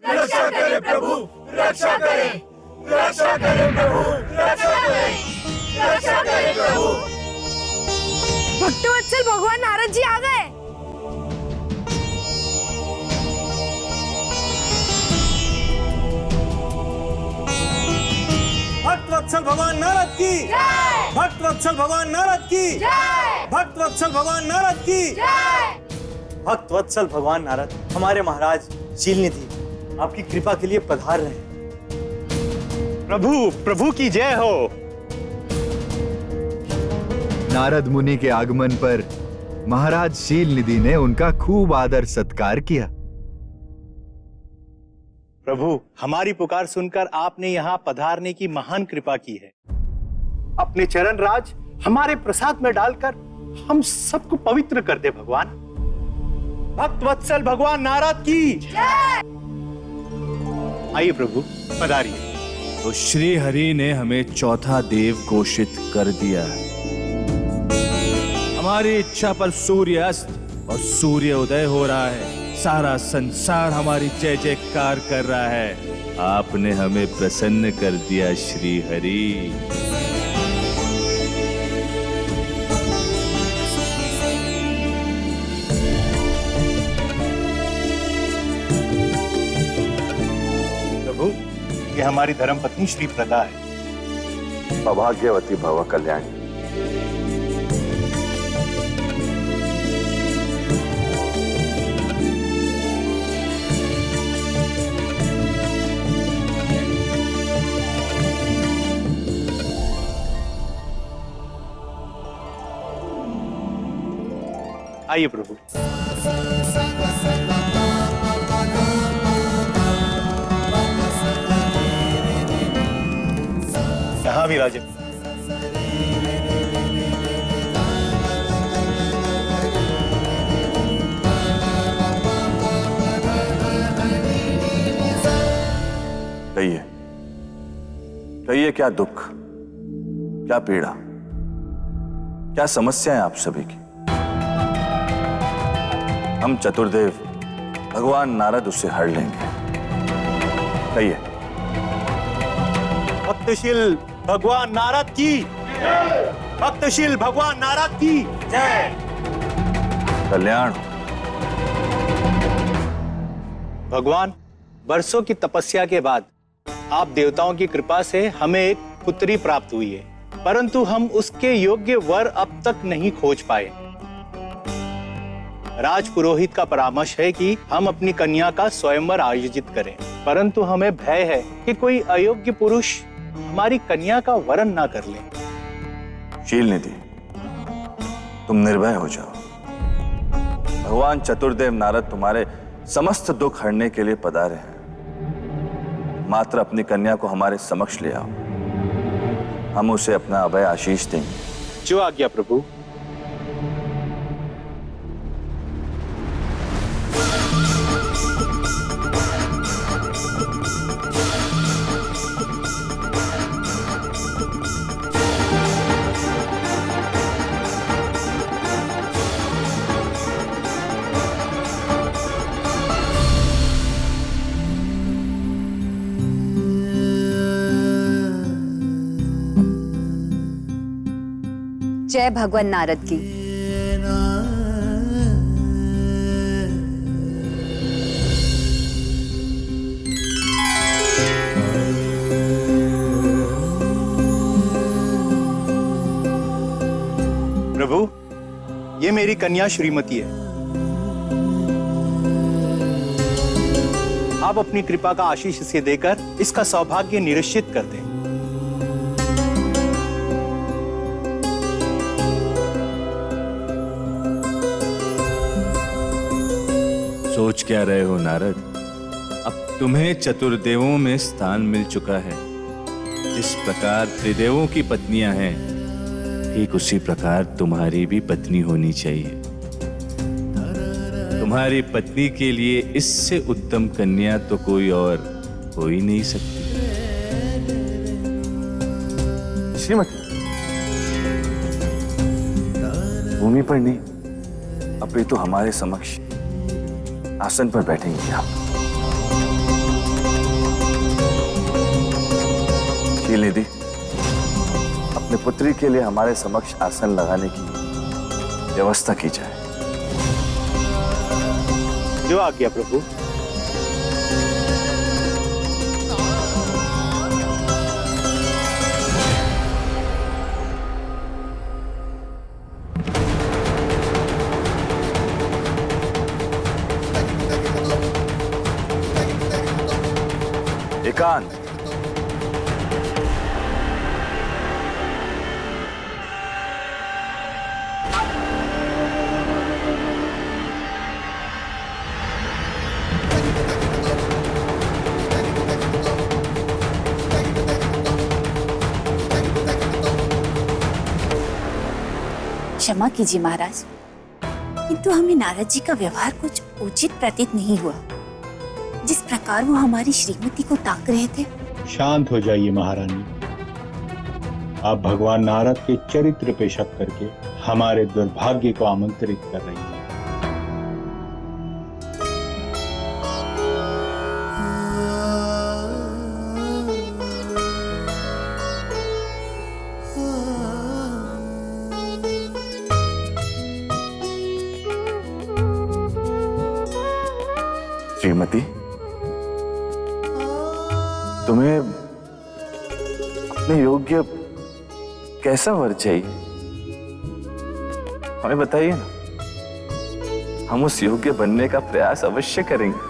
रक्षा करें प्रभु, रक्षा करें, रक्षा करें प्रभु, रक्षा करें, रक्षा करें प्रभु। भक्तवत्सल भगवान नारद जी आ गए। भक्तवत्सल भगवान नारद की जय, भक्तवत्सल भगवान नारद की जय, भक्तवत्सल भगवान नारद की जय। भक्तवत्सल भगवान नारद हमारे महाराज शीलनिधि आपकी कृपा के लिए पधार रहे हैं। प्रभु प्रभु की जय हो। नारद मुनि के आगमन पर महाराज शीलनिधि ने उनका खूब आदर सत्कार किया। प्रभु हमारी पुकार सुनकर आपने यहाँ पधारने की महान कृपा की है। अपने चरण राज हमारे प्रसाद में डालकर हम सबको पवित्र कर दे भगवान। भक्तवत्सल भगवान नारद की जय। आइए प्रभु पधारिए। तो श्री हरि ने हमें चौथा देव घोषित कर दिया। हमारी इच्छा पर सूर्य अस्त और सूर्य उदय हो रहा है। सारा संसार हमारी जय जयकार कर रहा है। आपने हमें प्रसन्न कर दिया श्री हरि। प्रभु ये हमारी धर्मपत्नी श्री प्रदा है। सौभाग्यवती भव कल्याणी। आइए प्रभु। यहाँ भी राजे। कहिए कहिए, क्या दुख, क्या पीड़ा, क्या समस्या है आप सभी की? हम चतुर्देव भगवान नारद उसे हर लेंगे। कहिए। भक्तशील भगवान नारद की जय। भक्तशील भगवान नारद की जय। कल्याण। भगवान वर्षों की तपस्या के बाद आप देवताओं की कृपा से हमें एक पुत्री प्राप्त हुई है, परंतु हम उसके योग्य वर अब तक नहीं खोज पाए। राज पुरोहित का परामर्श है कि हम अपनी कन्या का स्वयंवर आयोजित करें, परंतु हमें भय है कि कोई अयोग्य पुरुष हमारी कन्या का वरण ना कर ले। शीलनिधि, तुम निर्भय हो जाओ। भगवान चतुर्देव नारद तुम्हारे समस्त दुख हरने के लिए पधारे हैं। मात्र अपनी कन्या को हमारे समक्ष ले आओ, हम उसे अपना अभय आशीष देंगे। जो आज्ञा प्रभु। जय भगवान नारद की। प्रभु ये मेरी कन्या श्रीमती है। आप अपनी कृपा का आशीष इसे देकर इसका सौभाग्य निश्चित कर दें। सोच क्या रहे हो नारद? अब तुम्हें चतुर्देवों में स्थान मिल चुका है। जिस प्रकार त्रिदेवों की पत्नियां हैं, ठीक उसी प्रकार तुम्हारी भी पत्नी होनी चाहिए। तुम्हारी पत्नी के लिए इससे उत्तम कन्या तो कोई और हो ही नहीं सकती। श्रीमती, भूमि पर नहीं अपितु हमारे समक्ष आसन पर बैठेंगी आप। शीलनिधि, अपने पुत्री के लिए हमारे समक्ष आसन लगाने की व्यवस्था की जाए। जो आज्ञा प्रभु। एकांत। क्षमा कीजिए महाराज, किंतु हमें नारद जी का व्यवहार कुछ उचित प्रतीत नहीं हुआ। जिस प्रकार वो हमारी श्रीमती को ताक रहे थे। शांत हो जाइए महारानी। आप भगवान नारद के चरित्र पे शक करके हमारे दुर्भाग्य को आमंत्रित कर रही हैं। श्रीमती, तुम्हें अपने योग्य कैसा वर चाहिए? हमें बताइए ना, हम उस योग्य बनने का प्रयास अवश्य करेंगे।